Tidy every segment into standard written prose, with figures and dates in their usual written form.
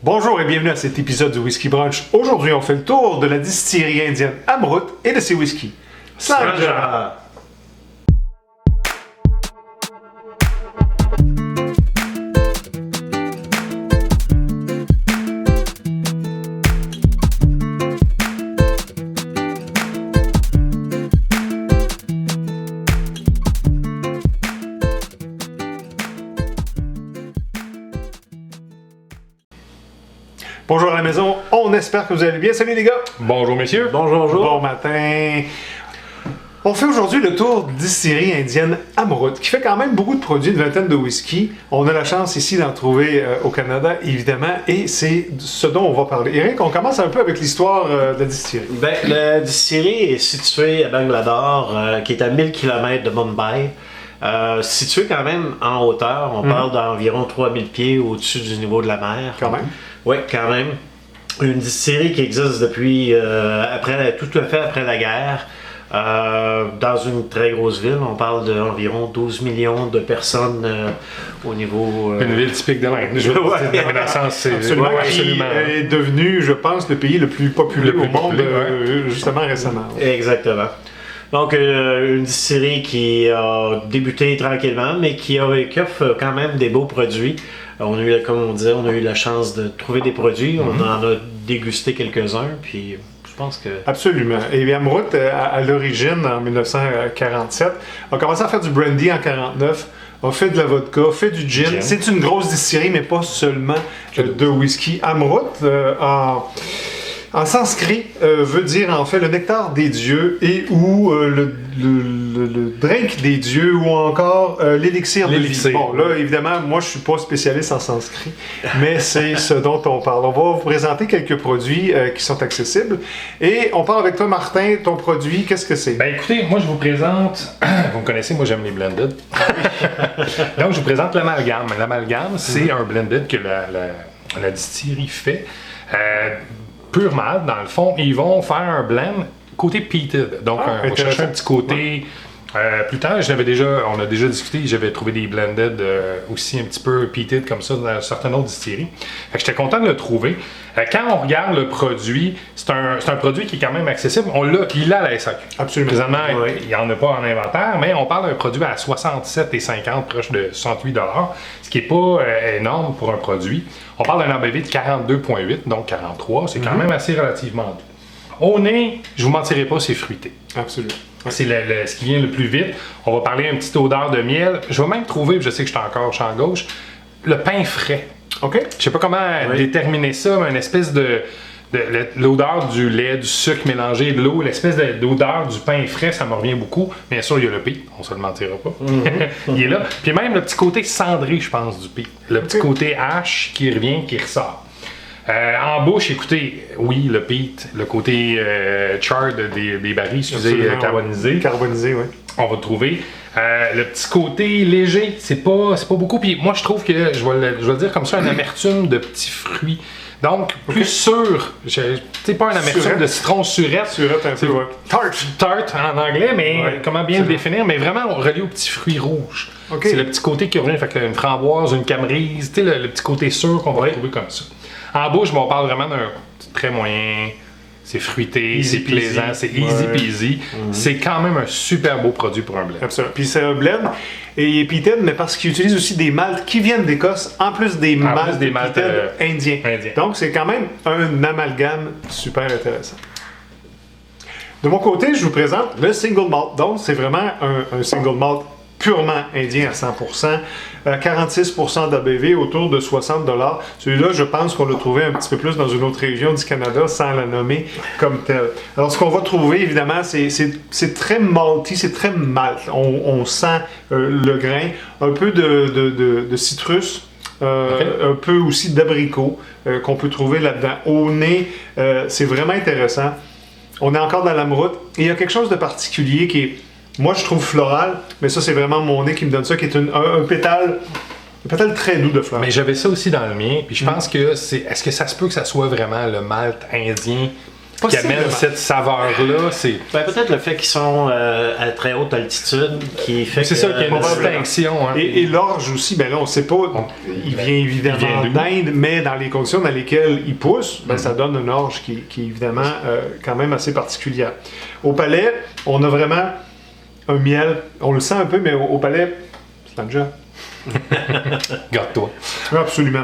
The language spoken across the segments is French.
Bonjour et bienvenue à cet épisode du Whisky Brunch. Aujourd'hui, on fait le tour de la distillerie indienne Amrut et de ses whiskies. Slanja! Bonjour à la maison, on espère que vous allez bien. Salut les gars! Bonjour messieurs! Bonjour! Bon matin! On fait aujourd'hui le tour de distillerie indienne Amrut, qui fait quand même beaucoup de produits, une vingtaine de whisky. On a la chance ici d'en trouver au Canada, évidemment, et c'est ce dont on va parler. Eric, on commence un peu avec l'histoire de la distillerie. La distillerie est située à Bangalore, qui est à 1000 km de Mumbai. Située quand même en hauteur, on parle d'environ 3000 pieds au-dessus du niveau de la mer. Quand même. Oui, quand même. Une distillerie qui existe depuis tout à fait après la guerre. Dans une très grosse ville, on parle d'environ 12 millions de personnes au niveau... Une ville typique de l'Inde. Je veux dire, dans le sens, c'est absolument. Qui est devenu, je pense, le pays le plus populeux au monde, justement récemment. Exactement. Donc, une distillerie qui a débuté tranquillement, mais qui offre quand même des beaux produits. On a eu, comme on disait, on a eu la chance de trouver des produits. On en a dégusté quelques-uns, puis je pense que... Absolument. Et Amrut, à l'origine, en 1947, a commencé à faire du brandy en 1949, a fait de la vodka, fait du gin. C'est une grosse distillerie, mais pas seulement de whisky. Amrut, en sanskrit, veut dire en fait le nectar des dieux et ou le drink des dieux ou encore l'élixir de vie. Bon, là, évidemment, moi, je suis pas spécialiste en sanskrit, mais c'est ce dont on parle. On va vous présenter quelques produits qui sont accessibles. Et on part avec toi, Martin. Ton produit, qu'est-ce que c'est? Ben écoutez, moi, je vous présente... Vous me connaissez, moi, j'aime les blended. Donc, je vous présente l'amalgame. L'amalgame, c'est un blended que la distillerie fait. Pur malt, dans le fond, ils vont faire un blend côté peated. Donc, on va chercher un petit côté... plus tard, on a déjà discuté, j'avais trouvé des blended aussi un petit peu peated comme ça dans certaines autres distilleries. Fait que j'étais content de le trouver. Quand on regarde le produit, c'est un produit qui est quand même accessible. Il a à la SAQ. Absolument. Présentement, il n'y en a pas en inventaire, mais on parle d'un produit à 67,50$, proche de 68$, ce qui n'est pas énorme pour un produit. On parle d'un ABV de 42,8, donc 43, c'est quand même assez relativement doux. Au nez, je ne vous mentirai pas, c'est fruité. Absolument. C'est ce qui vient le plus vite. On va parler une petite odeur de miel. Je vais même trouver, je sais que je suis encore champ gauche, le pain frais. OK. Je sais pas comment déterminer ça, mais une espèce de l'odeur du lait, du sucre mélangé, de l'eau, l'espèce d'odeur du pain frais, ça me revient beaucoup. Bien sûr, il y a le pic, on se le mentira pas. Il est là. Puis même le petit côté cendré, je pense, du pic. Le petit côté hache qui revient, qui ressort. En bouche, écoutez, oui, le peat, le côté charred des barils, carbonisés. Carbonisé, oui. On va le trouver. Le petit côté léger, c'est pas beaucoup. Puis moi, je trouve que, je vais le dire comme ça, une amertume de petits fruits. Donc, plus sûr. C'est pas une amertume de citron surette. Surette un peu, ouais. Tart en anglais, mais comment bien le définir? Mais vraiment, on relie aux petits fruits rouges. Okay. C'est le petit côté qui revient, fait que une framboise, une camerise, tu sais, le petit côté sûr qu'on va trouver comme ça. En bouche, on parle vraiment d'un très moyen. C'est fruité, c'est plaisant, c'est easy peasy. C'est quand même un super beau produit pour un blend. Absolument. Puis c'est un blend et il est peated, mais parce qu'il utilise aussi des maltes qui viennent d'Écosse, en plus des maltes indiens. Donc c'est quand même un amalgame super intéressant. De mon côté, je vous présente le single malt. Donc c'est vraiment un single malt purement indien à 100%, 46% d'ABV, autour de 60$. Celui-là, je pense qu'on l'a trouvé un petit peu plus dans une autre région du Canada, sans la nommer comme telle. Alors, ce qu'on va trouver, évidemment, c'est très malty, c'est très malt. On sent le grain, un peu de citrus, un peu aussi d'abricot qu'on peut trouver là-dedans. Au nez, c'est vraiment intéressant. On est encore dans l'Amrut, et il y a quelque chose de particulier qui est... Moi, je trouve floral, mais ça, c'est vraiment mon nez qui me donne ça, qui est un pétale très doux de fleurs. Mais j'avais ça aussi dans le mien, puis je pense que est-ce que ça se peut que ça soit vraiment le malt indien qui amène cette saveur-là. C'est peut-être le fait qu'ils sont à très haute altitude qui fait c'est ça qu'il y a une distinction. Hein. Et l'orge aussi, ben là, on ne sait pas, il vient évidemment d'Inde, mais dans les conditions dans lesquelles il pousse, ben, ça donne une orge qui est évidemment quand même assez particulière. Au palais, on a vraiment un miel, on le sent un peu, mais au palais, c'est un job. Garde-toi. Absolument.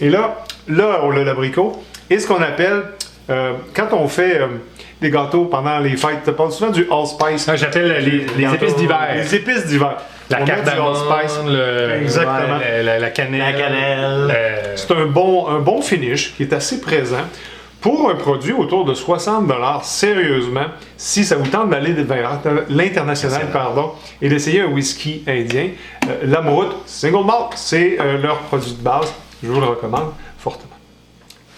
Et là, on a l'abricot. Et ce qu'on appelle, quand on fait des gâteaux pendant les fêtes, tu parles souvent du allspice. J'appelle les épices d'hiver. Les épices d'hiver. La cardamome, exactement. La cannelle. C'est un bon finish qui est assez présent. Pour un produit autour de 60$, sérieusement, si ça vous tente d'aller vers l'international, et d'essayer un whisky indien, l'Amrut Single Malt, c'est leur produit de base. Je vous le recommande fortement.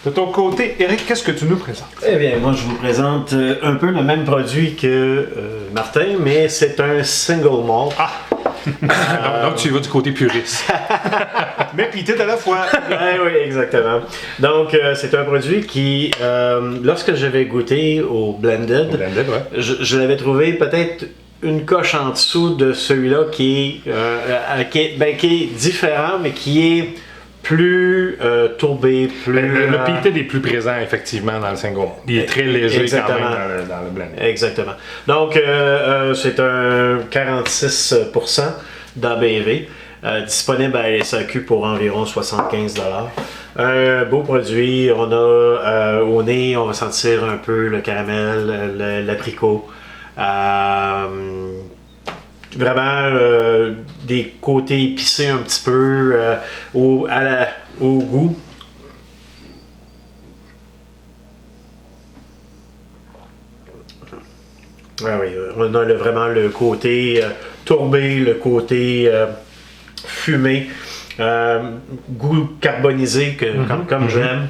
De ton côté, Eric, qu'est-ce que tu nous présentes? Eh bien, moi, je vous présente un peu le même produit que Martin, mais c'est un Single Malt. Donc, tu vas du côté puriste. Mais peated à la fois. Oui, exactement. Donc, c'est un produit qui, lorsque j'avais goûté au Blended, je l'avais trouvé peut-être une coche en dessous de celui-là qui est différent, mais qui est plus tourbé, plus... Le peated est plus présent, effectivement, dans le single. Il est très léger quand même dans le blend. Exactement. Donc, c'est un 46% d'ABV, disponible à SAQ pour environ 75$. Un beau produit. On a au nez, on va sentir un peu le caramel, l'abricot. Vraiment des côtés épicés un petit peu au goût. Ah oui, on a vraiment le côté tourbé, le côté fumé, goût carbonisé comme j'aime.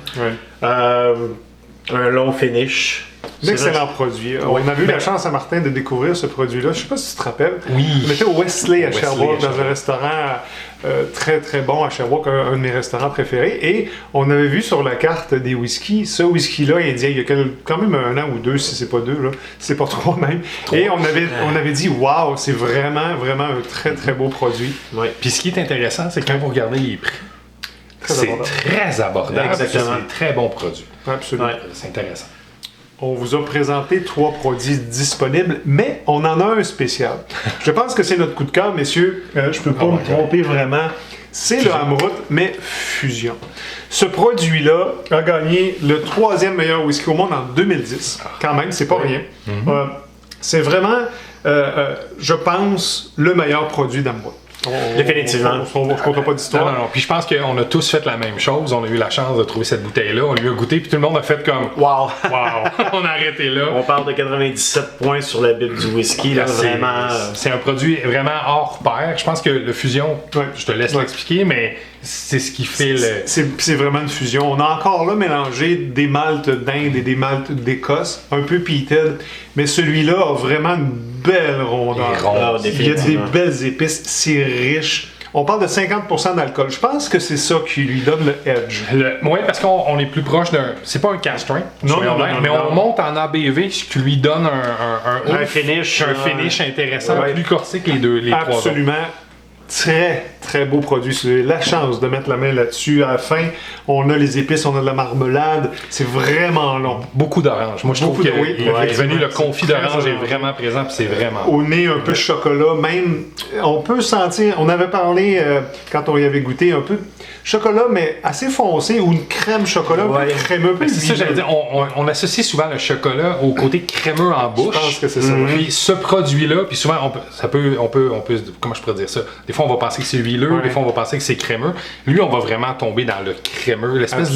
Un long finish. Excellent produit. On a eu la chance à Martin de découvrir ce produit-là. Je ne sais pas si tu te rappelles. Oui. On était au Wesley à Sherbrooke, dans un restaurant très très bon à Sherbrooke, un de mes restaurants préférés. Et on avait vu sur la carte des whiskies, ce whisky-là indien, il y a quand même 1 an ou 2, si c'est pas 2, là, c'est pas 3 même. Et on avait dit, waouh, c'est vraiment un très très beau produit. Ouais. Puis ce qui est intéressant, c'est que quand vous regardez les prix, c'est très abordable. Exactement. C'est un très bon produit. Absolument. Ouais, c'est intéressant. On vous a présenté 3 produits disponibles, mais on en a un spécial. Je pense que c'est notre coup de cœur, messieurs. Je peux pas me tromper vraiment. C'est le Amrut, mais Fusion. Ce produit-là a gagné le 3e meilleur whisky au monde en 2010. Quand même, c'est pas rien. C'est vraiment, je pense, le meilleur produit d'Amrut. Définitivement. On ne compte pas d'histoire. Non. Puis je pense qu'on a tous fait la même chose. On a eu la chance de trouver cette bouteille-là. On lui a goûté, puis tout le monde a fait comme wow. On a arrêté là. On parle de 97 points sur la Bible du whisky. Là, vraiment. C'est un produit vraiment hors pair. Je pense que le Fusion, je te laisse l'expliquer, mais c'est ce qui fait le. C'est vraiment une fusion. On a encore là mélangé des maltes d'Inde et des maltes d'Écosse, un peu peated, mais celui-là a vraiment une belle rondeur. Il y a des belles épices, c'est riche. On parle de 50% d'alcool. Je pense que c'est ça qui lui donne le edge. Oui, parce qu'on est plus proche d'un... C'est pas un cask strength, mais on monte en ABV, ce qui lui donne un finish intéressant, plus corsé que les 3 autres. Absolument. Très, très beau produit. C'est la chance de mettre la main là-dessus. À la fin, on a les épices, on a de la marmelade. C'est vraiment long. Beaucoup d'orange. Moi, je trouve que le confit d'orange est vraiment présent, puis c'est vraiment... Au nez, un peu de chocolat. Même, on peut sentir... On avait parlé, quand on y avait goûté, un peu de chocolat, mais assez foncé, ou une crème chocolat, un peu crémeux. C'est ça, j'allais dire. On associe souvent le chocolat au côté crémeux en bouche. Je pense que c'est ça. Puis ce produit-là, puis souvent, on peut... Comment je pourrais dire ça? Des fois, on va penser que c'est huileux, des fois, on va penser que c'est crémeux. Lui, on va vraiment tomber dans le crémeux, l'espèce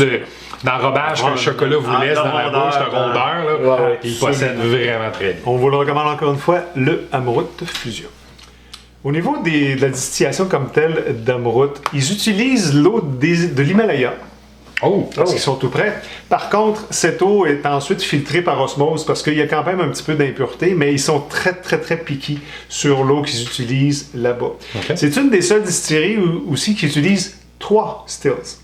d'enrobage qu'un chocolat vous laisse dans la bouche, de rondeur. Il possède vraiment très bien. On vous le recommande encore une fois, le Amrut Fusion. Au niveau de la distillation comme telle d'Amrut, ils utilisent l'eau de l'Himalaya. Parce qu'ils sont tout prêts. Par contre, cette eau est ensuite filtrée par osmose parce qu'il y a quand même un petit peu d'impureté, mais ils sont très, très, très piqués sur l'eau qu'ils utilisent là-bas. C'est une des seules distilleries aussi qui utilisent 3 stills.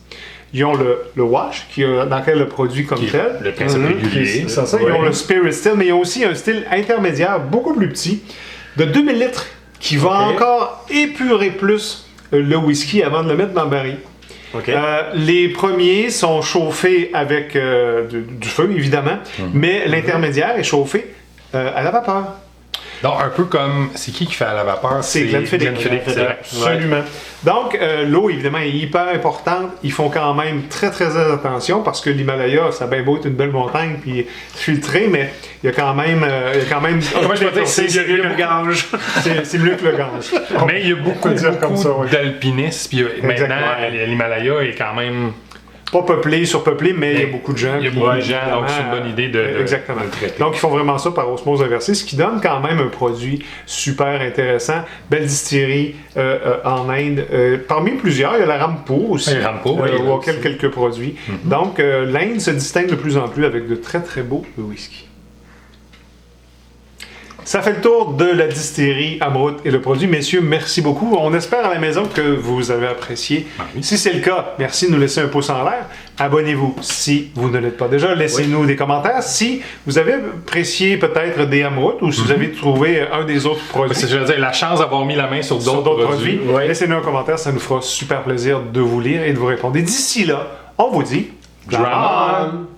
Ils ont le wash, dans lequel le produit comme tel. Le principe régulier. C'est ça. Ils ont le spirit still, mais ils ont aussi un style intermédiaire, beaucoup plus petit, de 2000 litres, qui va encore épurer plus le whisky avant de le mettre dans le baril. Okay. Les premiers sont chauffés avec du feu, évidemment, mais l'intermédiaire est chauffé à la vapeur. Donc, un peu comme... C'est qui fait à la vapeur? C'est Glenfiddich. Absolument. Donc, l'eau, évidemment, est hyper importante. Ils font quand même très, très attention parce que l'Himalaya, ça a bien beau être une belle montagne puis filtré, mais il y a quand même... Comment je peux dire? C'est mieux que le Gange. C'est mieux que le Gange. Mais il y a beaucoup d'alpinistes. Puis maintenant, l'Himalaya est quand même... Pas peuplé, surpeuplé, mais il y a beaucoup de gens. Il y a beaucoup de gens, donc c'est une bonne idée de exactement. De traiter. Donc, ils font vraiment ça par osmose inversée, ce qui donne quand même un produit super intéressant. Belle distillerie en Inde. Parmi plusieurs, il y a la Rampo aussi. La Rampo, auquel quelques produits. Donc, l'Inde se distingue de plus en plus avec de très, très beaux whisky. Ça fait le tour de la distillerie Amrut et le produit. Messieurs, merci beaucoup. On espère à la maison que vous avez apprécié. Oui. Si c'est le cas, merci de nous laisser un pouce en l'air. Abonnez-vous si vous ne l'êtes pas déjà. Laissez-nous des commentaires. Si vous avez apprécié peut-être des Amrut ou si vous avez trouvé un des autres produits. Je veux dire, la chance d'avoir mis la main sur d'autres produits. Laissez-nous un commentaire. Ça nous fera super plaisir de vous lire et de vous répondre. Et d'ici là, on vous dit... Drum on!